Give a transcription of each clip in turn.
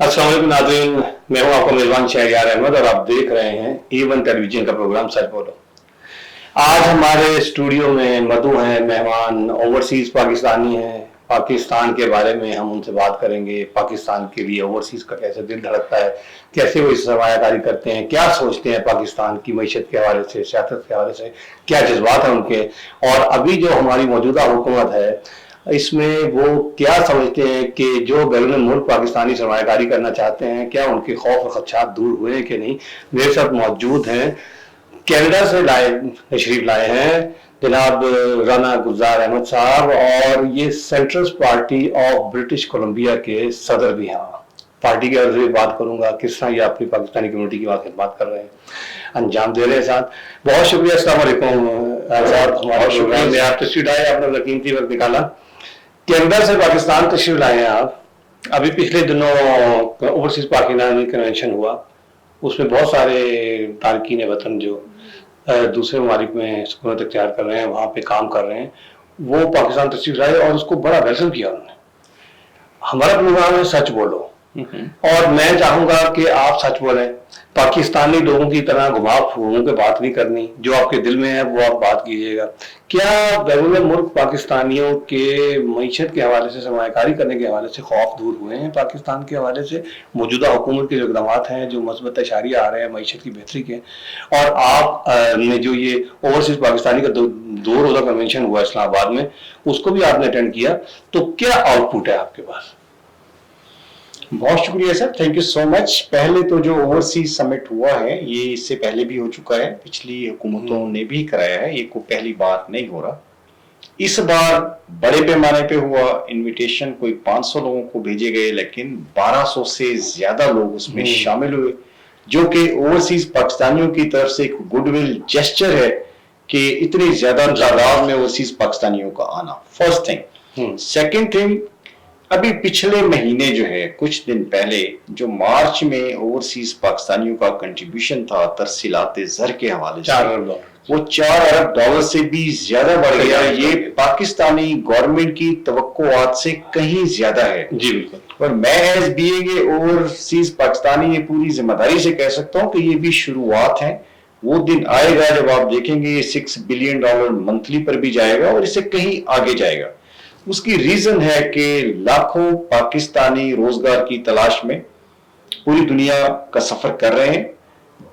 अस्सलाम वालेकुम नाज़रीन, मैं हूं आपका मेज़बान शहरयार अहमद और आप देख रहे हैं E1 टेलीविजन का प्रोग्राम सच बोलो। आज हमारे स्टूडियो में मधु हैं मेहमान, ओवरसीज पाकिस्तानी हैं। पाकिस्तान के बारे में हम उनसे बात करेंगे। पाकिस्तान के लिए ओवरसीज का कैसे दिल धड़कता है, कैसे वो इस सरमायाकारी करते हैं, क्या सोचते हैं पाकिस्तान की मईशत के हवाले से, सियासत के हवाले से, क्या जज्बात हैं उनके, और अभी जो हमारी मौजूदा हुकूमत है इसमें वो क्या समझते हैं कि जो बैरून मुल्क पाकिस्तानी सरमायाकारी करना चाहते हैं, क्या उनके खौफ और खदशात दूर हुए हैं कि नहीं। मेरे साथ मौजूद हैं, कनाडा से तशरीफ लाए हैं जनाब राना गुलजार अहमद साहब, और ये central party of British Columbia के सदर भी हैं। पार्टी के अर्ज में बात करूंगा, किस तरह ये अपनी पाकिस्तानी कम्युनिटी की बात कर रहे हैं, अंजाम दे रहे हैं। साथ बहुत शुक्रिया, अस्सलाम वालेकुम साहब, हमारे प्रोग्राम में आप तशरीफ लाए, आपने अपना कीमती वक्त निकाला। कनाडा से पाकिस्तान तशरीफ लाए हैं आप। अभी पिछले दिनों ओवरसीज पाकिस्तानी कन्वेंशन हुआ, उसमें बहुत सारे तारकीन वतन जो दूसरे ममालिक में सुकूनत इख्तियार कर रहे हैं, वहाँ पे काम कर रहे हैं, वो पाकिस्तान तशरीफ लाए और उसको बड़ा वेलकम किया उन्होंने। हमारा प्रोग्राम है सच बोलो, और मैं चाहूंगा कि आप सच बोलें, पाकिस्तानी लोगों की तरह घुमा फूम के बात नहीं करनी, जो आपके दिल में है वो आप बात कीजिएगा। क्या बैरून मुल्क पाकिस्तानियों के मईशत के हवाले से, सरमायाकारी करने के हवाले से खौफ दूर हुए हैं पाकिस्तान के हवाले से? मौजूदा हुकूमत के जो इकदाम हैं, जो मस्बत इशारे आ रहे हैं मईशत की बेहतरी के, और आप ने जो ये ओवरसीज पाकिस्तानी का दो रोज़ा कन्वेंशन हुआ इस्लामाबाद में, उसको भी आपने अटेंड किया, तो क्या आउटपुट है आपके पास? बहुत शुक्रिया sir, thank you so much. पहले तो जो ओवरसीज समिट हुआ है ये इससे पहले भी हो चुका है, पिछली हुकूमतों ने भी कराया है, ये कोई पहली बार नहीं हो रहा। इस बार बड़े पैमाने पे हुआ, इनविटेशन कोई 500 लोगों को भेजे गए, लेकिन 1200 से ज्यादा लोग उसमें शामिल हुए, जो कि ओवरसीज पाकिस्तानियों की तरफ से एक गुडविल जेस्चर है कि इतनी ज्यादा तादाद में ओवरसीज पाकिस्तानियों का आना। First thing. सेकेंड थिंग, अभी पिछले महीने जो है, कुछ दिन पहले जो मार्च में ओवरसीज पाकिस्तानियों का कंट्रीब्यूशन था तरसीलाते ज़र के हवाले से, वो $4 अरब से भी ज्यादा बढ़ गया। ये पाकिस्तानी गवर्नमेंट की तवक्कुआत से कहीं ज्यादा है। जी बिल्कुल। और मैं एज बीइंग ओवरसीज पाकिस्तानी ये पूरी जिम्मेदारी से कह सकता हूँ कि ये भी शुरुआत है। वो दिन आएगा जब आप देखेंगे $6 बिलियन मंथली पर भी जाएगा और इससे कहीं आगे जाएगा। उसकी रीजन है कि लाखों पाकिस्तानी रोजगार की तलाश में पूरी दुनिया का सफर कर रहे हैं,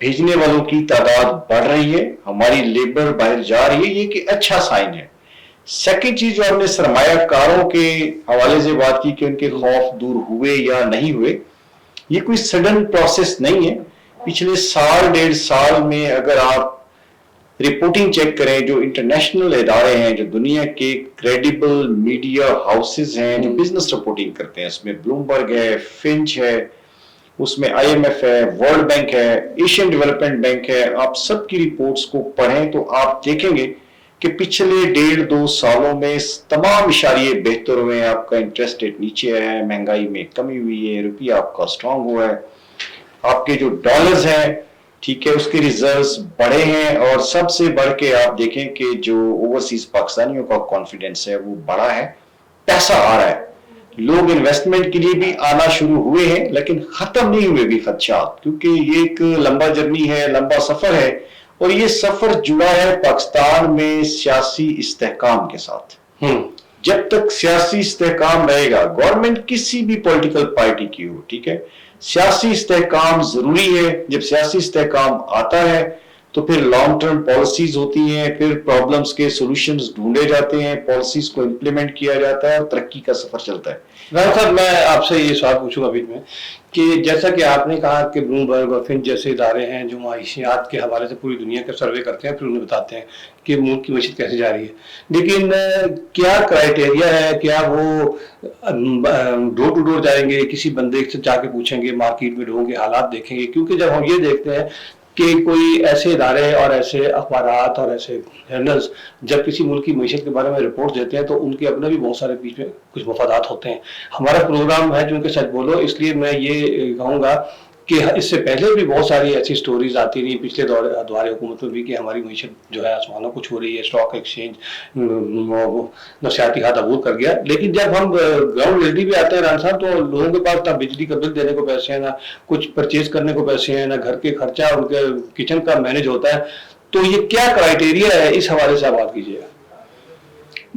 भेजने वालों की तादाद बढ़ रही है, हमारी लेबर बाहर जा रही है, ये कि अच्छा साइन है। सेकंड चीज जो हमने सरमायाकारों के हवाले से बात की कि उनके खौफ दूर हुए या नहीं हुए, ये कोई सडन प्रोसेस नहीं है। पिछले साल डेढ़ साल में अगर आप रिपोर्टिंग चेक करें, जो इंटरनेशनल इदारे हैं, जो दुनिया के क्रेडिबल मीडिया हाउसेज हैं जो बिजनेस रिपोर्टिंग करते हैं, उसमें ब्लूमबर्ग है, फिंच है, उसमें IMF है, वर्ल्ड बैंक है, एशियन डेवलपमेंट बैंक है, आप सबकी रिपोर्ट्स को पढ़ें तो आप देखेंगे कि पिछले 1.5-2 सालों में तमाम इशारे बेहतर हुए हैं। आपका इंटरेस्ट रेट नीचे आया है, महंगाई में कमी हुई है, रुपया आपका स्ट्रांग हुआ है, आपके जो डॉलर्स हैं, ठीक है, उसके रिजर्व्स बढ़े हैं, और सबसे बढ़ के आप देखें कि जो ओवरसीज पाकिस्तानियों का कॉन्फिडेंस है वो बढ़ा है, पैसा आ रहा है, लोग इन्वेस्टमेंट के लिए भी आना शुरू हुए हैं, लेकिन खत्म नहीं हुए भी खदशात, क्योंकि ये एक लंबा जर्नी है, लंबा सफर है, और ये सफर जुड़ा है पाकिस्तान में सियासी इस्तेहकाम के साथ। जब तक सियासी इस्तेहकाम रहेगा, गवर्नमेंट किसी भी पॉलिटिकल पार्टी की हो, ठीक है, सियासी इस्तेहकाम जरूरी है। जब सियासी इस्तेहकाम आता है तो फिर लॉन्ग टर्म पॉलिसीज होती हैं, फिर प्रॉब्लम्स के सॉल्यूशंस ढूंढे जाते हैं, पॉलिसीज को इंप्लीमेंट किया जाता है और तरक्की का सफर चलता है। राना साहब, मैं आपसे ये सवाल पूछूंगा बीच में कि जैसा कि आपने कहा कि ब्लूमबर्ग और फिंच जैसे इदारे हैं जो माशियात के हवाले से पूरी दुनिया का सर्वे करते हैं, फिर उन्हें बताते हैं कि मुल्क की मईशत कैसे जा रही है, लेकिन क्या क्राइटेरिया है? क्या वो डोर टू डोर जाएंगे, किसी बंदे से जाके पूछेंगे, मार्केट में लोगों के हालात देखेंगे? क्योंकि जब हम ये देखते हैं कि कोई ऐसे इदारे और ऐसे अखबारात और ऐसे जर्नल्स जब किसी मुल्क की मईशत के बारे में रिपोर्ट देते हैं तो उनके अपने भी बहुत सारे बीच में कुछ मफादात होते हैं। हमारा प्रोग्राम है जो कि सच बोलो, इसलिए मैं ये कहूँगा کہ اس سے پہلے بھی بہت ساری ایسی سٹوریز آتی رہی پچھلے دور حکومت میں بھی کہ ہماری معیشت جو ہے آسمانوں کو چھو رہی ہے، اسٹاک ایکسچینج نفسیاتی ہاتھ عبور کر گیا. لیکن جب ہم گراؤنڈ ریئلٹی بھی آتے ہیں ران صاحب، تو لوگوں کے پاس نہ بجلی کا بل دینے کو پیسے ہیں، نہ کچھ پرچیز کرنے کو پیسے ہیں، نہ گھر کے خرچہ ان کے کچن کا مینج ہوتا ہے. تو یہ کیا کرائیٹیریا ہے، اس حوالے سے آپ بات کیجیے گا.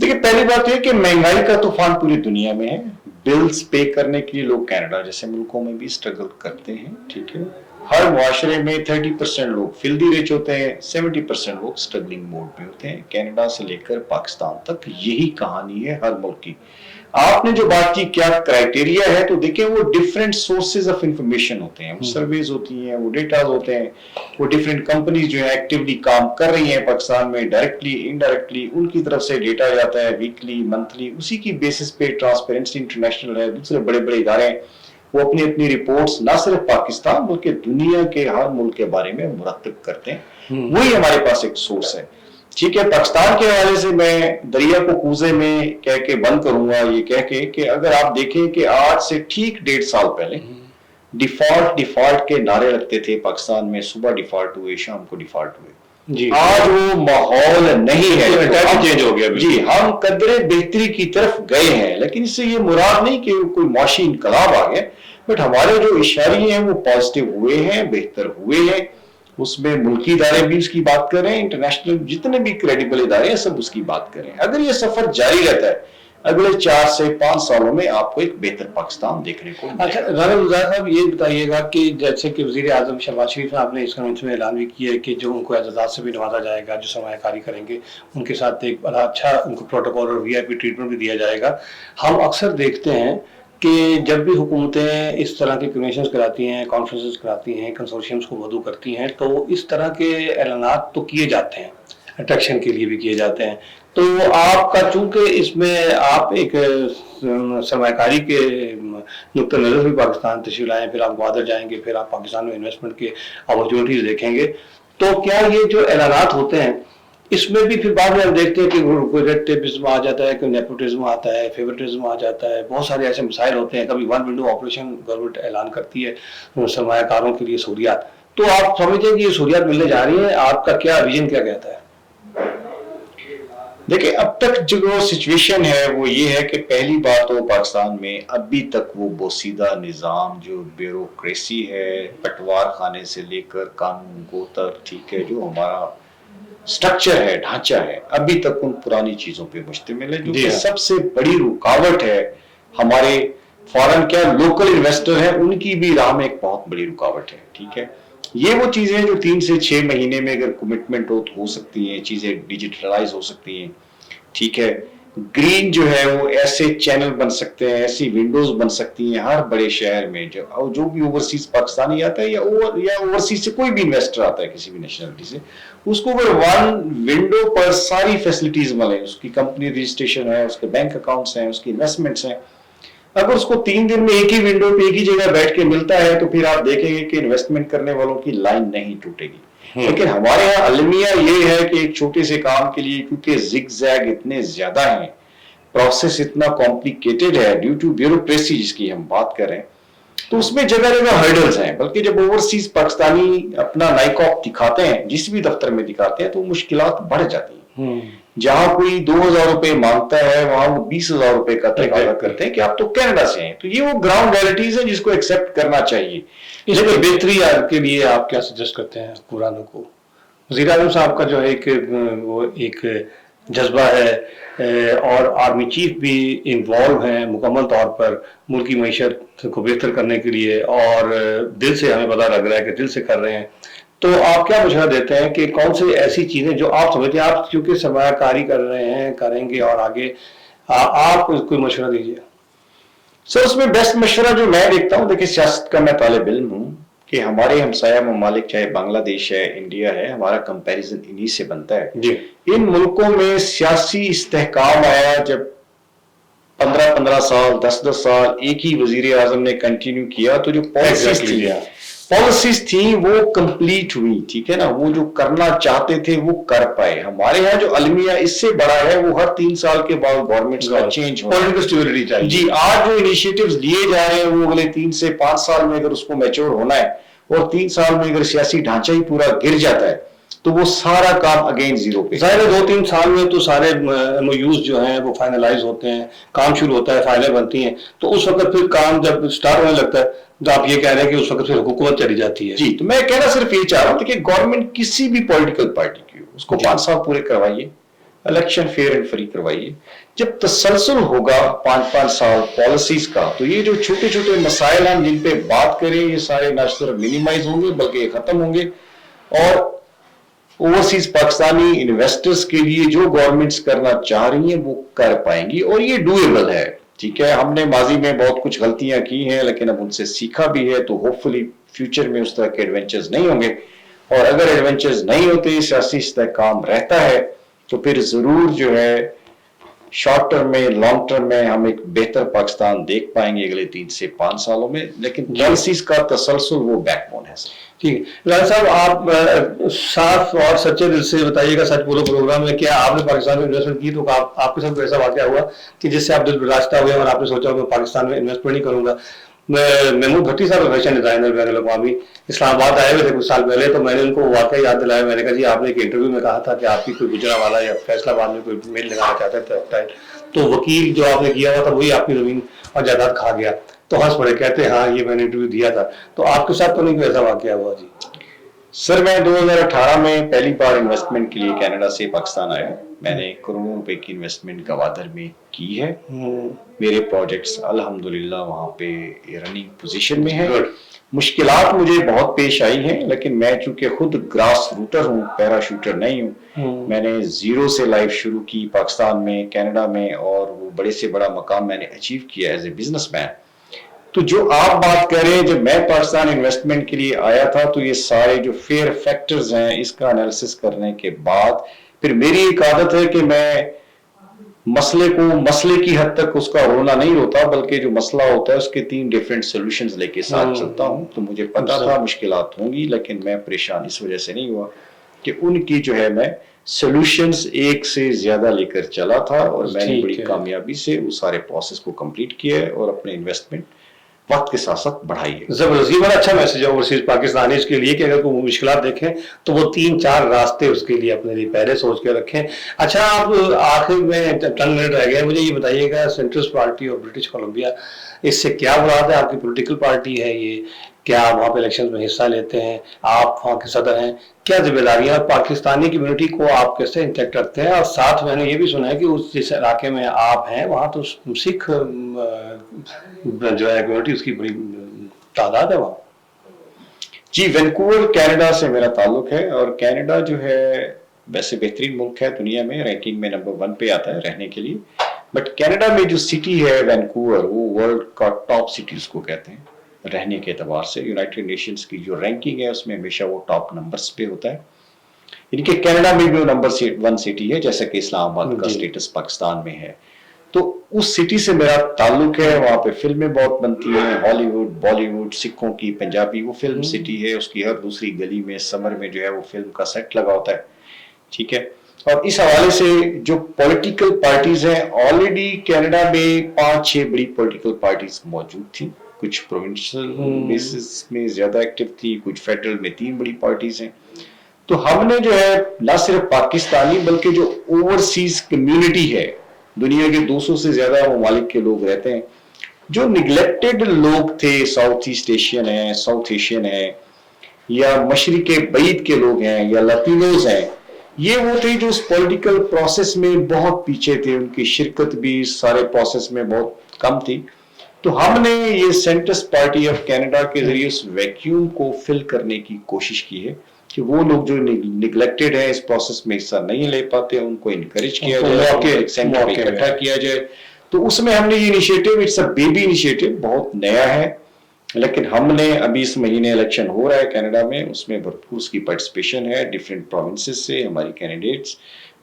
دیکھیے، پہلی بات یہ کہ مہنگائی کا طوفان پوری دنیا میں ہے. بلز پے کرنے کے لیے لوگ کینیڈا جیسے ملکوں میں بھی اسٹرگل کرتے ہیں. ٹھیک ہے، ہر معاشرے میں 30% لوگ فیلدی ریچ ہوتے ہیں، 70% لوگ اسٹرگلنگ موڈ میں ہوتے ہیں. کینیڈا سے لے کر پاکستان تک یہی کہانی ہے ہر ملک کی. آپ نے جو بات کی کیا کرائیٹیریا ہے، تو دیکھیں وہ ڈفرینٹ سورسز آف انفارمیشن ہوتے ہیں، وہ سرویز ہوتی ہیں، وہ ڈیٹاز ہوتے ہیں، وہ ڈفرینٹ کمپنیز جو ہیں ایکٹیولی کام کر رہی ہیں پاکستان میں، ڈائریکٹلی انڈائریکٹلی ان کی طرف سے ڈیٹا جاتا ہے ویکلی منتھلی. اسی کی بیسس پہ ٹرانسپیرنسی انٹرنیشنل ہے، دوسرے بڑے بڑے ادارے ہیں، وہ اپنی اپنی رپورٹس نہ صرف پاکستان بلکہ دنیا کے ہر ملک کے بارے میں مرتب کرتے ہیں. وہی ہمارے پاس ایک سورس ہے. ٹھیک ہے، پاکستان کے حوالے سے میں دریا کو کوزے میں کہہ کے بند کروں گا یہ کہہ کے کہ اگر آپ دیکھیں کہ آج سے ٹھیک 1.5 سال پہلے ڈیفالٹ کے نعرے لگتے تھے پاکستان میں، صبح ڈیفالٹ ہوئے، شام کو ڈیفالٹ ہوئے. جی، آج وہ ماحول نہیں ہے، چینج ہو گیا. جی، ہم قدرے بہتری کی طرف گئے ہیں، لیکن اس سے یہ مراد نہیں کہ کوئی معاشی انقلاب آ گیا، بٹ ہمارے جو اشاریے ہیں وہ پازیٹیو ہوئے ہیں، بہتر ہوئے ہیں. اس میں ملکی ادارے بھی اس کی بات کر رہے ہیں، انٹرنیشنل جتنے بھی کریڈیبل ادارے ہیں سب اس کی بات کر رہے ہیں. اگر یہ سفر جاری رہتا ہے اگلے 4 سے 5 سالوں میں آپ کو ایک بہتر پاکستان دیکھنے کو ملے گا. اچھا رانا گلزار صاحب، یہ بتائیے گا کہ جیسے کہ وزیر اعظم شہباز شریف صاحب نے اس کنونشن میں اعلان بھی کیا ہے کہ جو ان کو اعزازات سے بھی نوازا جائے گا، جو سرمایہ کاری کریں گے ان کے ساتھ ایک بڑا اچھا ان کو پروٹوکول اور VIP ٹریٹمنٹ بھی دیا جائے گا. ہم اکثر دیکھتے ہیں کہ جب بھی حکومتیں اس طرح کے کنونشنز کراتی ہیں، کانفرنسز کراتی ہیں، کنسورشیمز کو مدعو کرتی ہیں، تو اس طرح کے اعلانات تو کیے جاتے ہیں، اٹریکشن کے لیے بھی کیے جاتے ہیں. تو آپ کا چونکہ اس میں آپ ایک سرمایہ کاری کے نقطہ نظر بھی پاکستان تشریف لائیں، پھر آپ گوادر جائیں گے، پھر آپ پاکستان میں انویسٹمنٹ کے اپرچونیٹیز دیکھیں گے، تو کیا یہ جو اعلانات ہوتے ہیں اس میں بھی پھر بعد میں ہم دیکھتے ہیں کہ کوئی ریڈ ٹیپزم آ جاتا ہے، کوئی نیپوٹزم آتا ہے، فیورٹزم آ جاتا ہے، بہت سارے ایسے مسائل ہوتے ہیں. کبھی ون ونڈو آپریشن گورنمنٹ اعلان کرتی ہے سرمایہ کاروں کے لیے سہولیات. تو آپ سمجھتے ہیں کہ یہ سہولیات ملنے جا رہی ہیں، آپ کا کیا ویژن کیا کہتا ہے؟ دیکھیں، اب تک جو سچویشن ہے وہ یہ ہے کہ پہلی بات تو پاکستان میں ابھی تک وہ بوسیدہ نظام جو بیوروکریسی ہے، پٹوار خانے سے لے کر قانون گو تک، ٹھیک ہے، جو ہمارا سٹرکچر ہے، ڈھانچہ ہے، ابھی تک ان پرانی چیزوں پہ مشتمل ہے، جو کہ سب سے بڑی رکاوٹ ہے. ہمارے فارن کیا لوکل انویسٹر ہیں ان کی بھی راہ میں ایک بہت بڑی رکاوٹ ہے. ٹھیک ہے، یہ وہ چیزیں جو 3 سے 6 مہینے میں اگر کمٹمنٹ ہو سکتی ہیں، چیزیں ڈیجیٹلائز ہو سکتی ہیں. ٹھیک ہے، گرین جو ہے وہ ایسے چینل بن سکتے ہیں، ایسی ونڈوز بن سکتی ہیں ہر بڑے شہر میں. جو بھی اوورسیز پاکستانی آتا ہے یا اوورسیز سے کوئی بھی انویسٹر آتا ہے کسی بھی نیشنلٹی سے، اس کو اگر 1 ونڈو پر ساری فیسلٹیز ملے، اس کی کمپنی رجسٹریشن ہے، اس کے بینک اکاؤنٹس ہیں، اس کی انویسٹمنٹس ہیں، اگر اس کو 3 دن میں ایک ہی ونڈو پہ ایک ہی جگہ بیٹھ کے ملتا ہے تو پھر آپ دیکھیں گے کہ انویسٹمنٹ کرنے والوں کی لائن نہیں ٹوٹے گی. لیکن ہمارے یہاں المیہ یہ ہے کہ ایک چھوٹے سے کام کے لیے کیونکہ زگ زیگ اتنے زیادہ ہیں، پروسیس اتنا کمپلیکیٹڈ ہے ڈیو ٹو بیوروکریسی جس کی ہم بات کر رہے ہیں، تو اس میں جگہ جگہ ہرڈلز ہیں. بلکہ جب اوورسیز پاکستانی اپنا نائکاپ دکھاتے ہیں، جس بھی دفتر میں دکھاتے ہیں، تو مشکلات بڑھ جاتی ہیں. جہاں کوئی 2000 روپے مانگتا ہے وہاں وہ 20,000 روپے کا تقاضا کرتے ہیں کہ آپ تو کینیڈا سے ہیں. تو یہ وہ گراؤنڈ ریئلٹیز ہیں جس کو ایکسیپٹ کرنا چاہیے. اس میں بہتری کے لیے آپ کیا سجیسٹ کرتے ہیں حکمرانوں کو؟ وزیر اعظم صاحب کا جو ہے وہ ایک جذبہ ہے اور آرمی چیف بھی انوالو ہیں مکمل طور پر ملکی معیشت کو بہتر کرنے کے لیے، اور دل سے ہمیں پتہ لگ رہا ہے کہ دل سے کر رہے ہیں. تو آپ کیا مشورہ دیتے ہیں کہ کون سی ایسی چیزیں جو آپ سمجھتے ہیں، آپ کیونکہ سرمایہ کاری کر رہے ہیں، کریں گے اور آگے، آپ کوئی مشورہ دیجیے؟ سر، اس میں بیسٹ مشورہ جو میں دیکھتا ہوں، دیکھیں سیاست کا میں طالب علم ہوں، کہ ہمارے ہمسایہ ممالک چاہے بنگلہ دیش ہے، انڈیا ہے، ہمارا کمپیریزن انہی سے بنتا ہے. جی، ان ملکوں میں سیاسی استحکام آیا جب 15 سال 10 سال ایک ہی وزیر اعظم نے کنٹینیو کیا، تو جو पॉलिसीज थी वो कंप्लीट हुई, ठीक है ना, वो जो करना चाहते थे वो कर पाए। हमारे यहाँ जो अलमिया इससे बड़ा है वो हर 3 साल के बाद गवर्नमेंट का चेंज हो, पॉलिटिकल स्टेबिलिटी चाहिए जी। आज जो इनिशिएटिव्स लिए जा रहे हैं वो अगले 3 से 5 साल में अगर उसको मैच्योर होना है और 3 साल में अगर सियासी ढांचा ही पूरा गिर जाता है तो वो सारा काम अगेन जीरो पे। जाहिर है 2-3 साल में तो सारे MOUs जो हैं वो फाइनलाइज होते हैं, काम शुरू होता है, फाइलें बनती हैं, तो उस वक्त फिर काम जब स्टार्ट होने लगता है तो आप ये कह रहे हैं कि उस वक्त फिर हुकूमत चली जाती है। जी, तो मैं कहना सिर्फ ये चाह रहा हूँ कि गवर्नमेंट किसी भी पॉलिटिकल पार्टी की हो उसको 5 साल पूरे करवाइए, इलेक्शन फेयर एंड फ्री करवाइए। जब तसलसल होगा 5-5 साल पॉलिसीज का तो ये जो छोटे छोटे मसाइल हम जिन पे बात करें ये सारे न सिर्फ मिनिमाइज होंगे बल्कि ये खत्म होंगे, और ओवरसीज पाकिस्तानी इन्वेस्टर्स के लिए जो गवर्नमेंट्स करना चाह रही हैं वो कर पाएंगी और ये डूएबल है, ठीक है। हमने माजी में बहुत कुछ गलतियां की हैं लेकिन अब उनसे सीखा भी है, तो होपफुली फ्यूचर में उस तरह के एडवेंचर्स नहीं होंगे, और अगर एडवेंचर्स नहीं होते, सियासी इस्तेहकाम रहता है तो फिर जरूर जो है शॉर्ट टर्म में लॉन्ग टर्म में हम एक बेहतर पाकिस्तान देख पाएंगे अगले 3 से 5 सालों में। लेकिन पॉलिसीज का तसलसल वो बैकबोन है। ठीक है लाल साहब, आप साफ और सच्चे दिल से बताइएगा, सच बोलो प्रोग्राम में, क्या आपने पाकिस्तान में इन्वेस्टमेंट की तो आपके साथ ऐसा वाकया हुआ कि जिससे आप दिल बर्दाश्त हुए और आपने सोचा मैं पाकिस्तान में इन्वेस्टमेंट नहीं करूंगा? महमूद भट्टी साहब फैशन डिजाइनर बैन अवी इस्लामाबाद आए हुए थे कुछ साल पहले, तो मैंने उनको वाकई याद दिलाया। मैंने कहा जी आपने एक इंटरव्यू में कहा था कि आपकी कोई गुजरांवाला या फैसलाबाद में कोई मेल लगाना चाहता है टेक्सटाइल, तो वकील जो आपने किया हुआ था वही आपकी जमीन और जायदाद खा गया। तो हंस पड़े, कहते हाँ ये मैंने इंटरव्यू दिया था। तो आपके साथ तो नहीं कोई ऐसा वाकया हुआ? जी सर, मैं 2018 में पहली बार इन्वेस्टमेंट के लिए कनाडा से पाकिस्तान आया। मैंने करोड़ों रुपए की इन्वेस्टमेंट गवादर में की है। मेरे प्रोजेक्ट्स अल्हम्दुलिल्लाह वहाँ पे रनिंग पोजीशन में है। मुश्किलात मुझे बहुत पेश आई हैं, लेकिन मैं चूंकि खुद ग्रास रूटर हूँ, पैराशूटर नहीं हूँ। मैंने जीरो से लाइफ शुरू की पाकिस्तान में, कनाडा में, और वो बड़े से बड़ा मकाम मैंने अचीव किया एज ए बिजनेसमैन। तो जो आप बात कर रहे हैं, जब मैं पाकिस्तान इन्वेस्टमेंट के लिए आया था तो ये सारे जो फेयर फैक्टर्स हैं इसका एनालिसिस करने के बाद फिर मेरी एक आदत है कि मैं मसले की हद तक उसका रोना नहीं रोता, बल्कि जो मसला होता है उसके 3 डिफरेंट सॉल्यूशंस लेके साथ चलता हूं। तो मुझे पता था मुश्किलात होंगी, लेकिन मैं परेशान इस वजह से नहीं हुआ कि उनकी जो है मैं सॉल्यूशंस एक से ज्यादा लेकर चला था, और मैंने बड़ी कामयाबी से उस सारे प्रोसेस को कंप्लीट किया है और अपने इन्वेस्टमेंट वक्त के साथ साथ बढ़ाइए। जबरदस्त, ये बड़ा अच्छा मैसेज है ओवरसीज पाकिस्तानीज के लिए कि अगर कोई मुश्किलात देखें तो वो 3-4 रास्ते उसके लिए अपने लिए पहले सोच के रखें। अच्छा, आप आखिर में चंद मिनट रह गए, मुझे ये बताइएगा centrist party of British Columbia, इससे क्या मुराद है? आपकी पॉलिटिकल पार्टी है ये? क्या आप वहाँ पे इलेक्शन में हिस्सा लेते हैं? आप वहाँ के सदर हैं, क्या जिम्मेदारियां? पाकिस्तानी कम्युनिटी को आप कैसे इंटरेक्ट करते हैं? और साथ मैंने ये भी सुना है कि उस जिस इलाके में आप हैं वहाँ तो सिख जो है कम्युनिटी उसकी बड़ी तादाद है वहाँ। जी, वैंकूवर कनाडा से मेरा ताल्लुक है, और कनाडा जो है वैसे बेहतरीन मुल्क है दुनिया में, रैंकिंग में नंबर 1 पे आता है रहने के लिए। बट कनाडा में जो सिटी है वैंकूवर, वो वर्ल्ड का टॉप सिटी उसको कहते हैं रहने के एतबार से। यूनाइटेड नेशंस की जो रैंकिंग है उसमें हमेशा वो टॉप नंबर्स पे होता है। इनके कनाडा में भी वो नंबर 1 सिटी है, जैसा कि इस्लामाबाद का स्टेटस पाकिस्तान में है। तो उस सिटी से मेरा ताल्लुक है, वहाँ पे फिल्में बहुत बनती हैं, हॉलीवुड, बॉलीवुड, सिखों की, पंजाबी, वो फिल्म सिटी है। उसकी हर दूसरी गली में समर में जो है वो फिल्म का सेट लगा होता है, ठीक है। और इस हवाले से जो पॉलिटिकल पार्टीज हैं, ऑलरेडी कनाडा में 5-6 बड़ी पॉलिटिकल पार्टीज मौजूद थी। कुछ प्रोविंशियल बेसिस में ज्यादा एक्टिव थी, कुछ फेडरल में 3 बड़ी पार्टीज हैं। तो हमने जो है न सिर्फ पाकिस्तानी बल्कि जो ओवरसीज कम्युनिटी है, दुनिया के 200 से ज्यादा ममालिक के लोग रहते हैं, जो निगलेक्टेड लोग थे, साउथ ईस्ट एशियन है, साउथ एशियन है, या मशरिक बईद के लोग हैं, या लतीनोज हैं, ये वो थे जो उस पॉलिटिकल प्रोसेस में बहुत पीछे थे। उनकी शिरकत भी इस सारे प्रोसेस में बहुत कम थी। तो हमने ये सेंट्रस्ट पार्टी ऑफ कनाडा के जरिए उस वैक्यूम को फिल करने की कोशिश की है कि वो लोग जो निगलेक्टेड है, इस प्रोसेस में हिस्सा नहीं ले पाते, उनको इनकरेज किया जाए, सेंटर में इकट्ठा किया जाए। तो उसमें हमने ये initiative, it's a baby initiative, बहुत नया है, लेकिन हमने अभी इस महीने इलेक्शन हो रहा है कनाडा में, उसमें भरपूर उसकी पार्टिसिपेशन है डिफरेंट प्रोविंसेस से। हमारी कैंडिडेट्स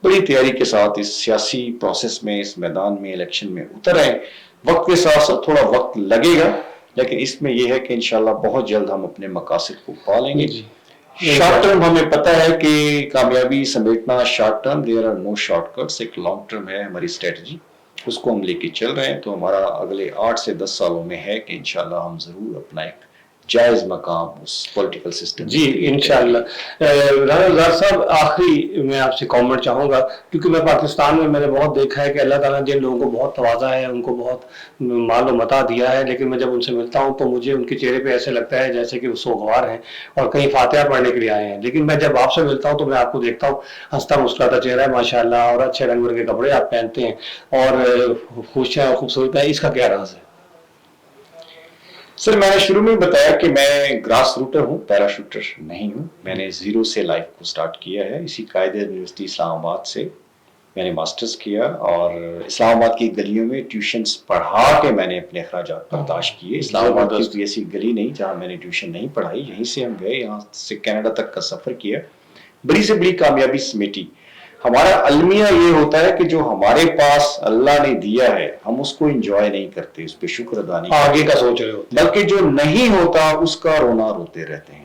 बड़ी तैयारी के साथ इस सियासी प्रोसेस में, इस मैदान में, इलेक्शन में उतर आए। वक्त के साथ साथ थोड़ा वक्त लगेगा, لیکن اس میں یہ ہے کہ انشاءاللہ بہت جلد ہم اپنے مقاصد کو پا لیں گے. جی. شارٹ ٹرم ہمیں پتہ ہے کہ کامیابی سمیٹنا short term, there are no shortcuts. ایک لانگ ٹرم ہے ہماری اسٹریٹجی، اس کو ہم لے کے چل رہے ہیں. تو ہمارا اگلے 8 سے 10 سالوں میں ہے کہ انشاءاللہ ہم ضرور اپنا ایک جائز مقام اس پولیٹیکل سسٹم. جی انشاءاللہ. رانا گلزار صاحب، آخری میں آپ سے کامنٹ چاہوں گا، کیونکہ میں پاکستان میں نے بہت دیکھا ہے کہ اللہ تعالیٰ نے جن لوگوں کو بہت تواضع ہے، ان کو بہت مال و متاع دیا ہے، لیکن میں جب ان سے ملتا ہوں تو مجھے ان کے چہرے پہ ایسے لگتا ہے جیسے کہ وہ سوگوار ہیں اور کہیں فاتحہ پڑھنے کے لیے آئے ہیں. لیکن میں جب آپ سے ملتا ہوں تو میں آپ کو دیکھتا ہوں ہنستا مسکراتا چہرہ ہے ماشاءاللہ، اور اچھے رنگ برنگے کپڑے آپ پہنتے ہیں اور خوش ہیں اور خوبصورت ہیں. اس کا کیا راز ہے؟ سر میں نے شروع میں بتایا کہ میں گراس روٹر ہوں، پیراشوٹر نہیں ہوں. میں نے زیرو سے لائف کو سٹارٹ کیا ہے. اسی قائد یونیورسٹی اسلام آباد سے میں نے ماسٹرز کیا اور اسلام آباد کی گلیوں میں ٹیوشنز پڑھا کے میں نے اپنے اخراجات برداشت کیے. اسلام آباد کی کوئی ایسی گلی نہیں جہاں میں نے ٹیوشن نہیں پڑھائی. یہیں سے ہم گئے، یہاں سے کینیڈا تک کا سفر کیا، بڑی سے بڑی کامیابی سمیٹی. ہمارا المیہ یہ ہوتا ہے کہ جو ہمارے پاس اللہ نے دیا ہے ہم اس کو انجوائے نہیں کرتے، اس پہ شکر ادا نہیں آگے کا سوچ رہے ہوتے، بلکہ جو نہیں ہوتا اس کا رونا روتے رہتے ہیں.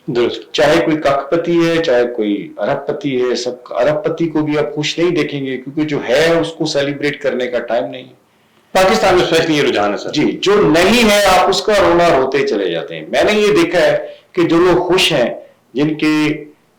درست. چاہے کوئی کک پتی ہے، چاہے کوئی ارب پتی ہے، سب ارب پتی کو بھی آپ خوش نہیں دیکھیں گے کیونکہ جو ہے اس کو سیلیبریٹ کرنے کا ٹائم نہیں ہے. پاکستان میں اسپیشلی یہ رجحان ہے سر. جی، جو نہیں ہے آپ اس کا رونا روتے چلے جاتے ہیں. میں نے یہ دیکھا ہے کہ جو لوگ خوش ہیں، جن کے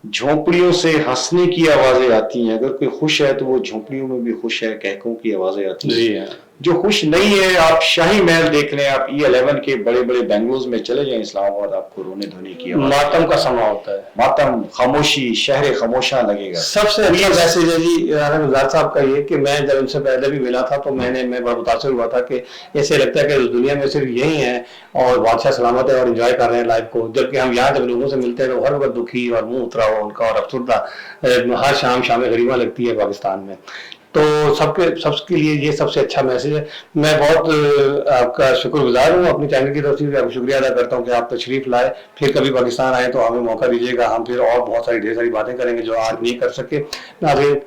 جھونپڑیوں سے ہنسنے کی آوازیں آتی ہیں، اگر کوئی خوش ہے تو وہ جھونپڑیوں میں بھی خوش ہے، کہکوں کی آوازیں آتی ہیں. جی ہاں. جو خوش نہیں ہے، آپ شاہی محل دیکھ لیں، آپ E11 کے بڑے بڑے بنگلوز میں چلے جائیں اسلام آباد، آپ کو رونے دھونے کی آواز، ماتم کا سما ہوتا ہے، ماتم، خاموشی، شہر خاموشاں لگے گا. سب سے اچھا میسج ہے جی رانا گلزار صاحب کا یہ کہ میں جب ان سے پہلے بھی ملا تھا تو میں بڑا متاثر ہوا تھا کہ ایسے لگتا ہے کہ اس دنیا میں صرف یہی ہیں اور بادشاہ سلامت ہے اور انجوائے کر رہے ہیں لائف کو، جبکہ ہم یہاں جب لوگوں سے ملتے ہیں تو ہر وقت دکھی اور منہ اترا ہوا ان کا اور افسردہ. ہر شام غریبہ لگتی ہے پاکستان میں. تو سب کے لیے یہ سب سے اچھا میسج ہے. میں بہت آپ کا شکر گزار ہوں، اپنی چینل کی طرف سے بھی آپ کو شکریہ ادا کرتا ہوں کہ آپ تشریف لائے. پھر کبھی پاکستان آئے تو ہمیں موقع دیجیے گا، ہم پھر اور بہت ساری ڈھیر ساری باتیں کریں گے جو آج نہیں کر سکے. ناظرین،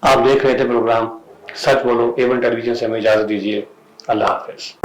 آپ دیکھ رہے تھے پروگرام سچ بولو، A1 ٹیلی ویژن سے ہمیں اجازت دیجیے. اللہ حافظ.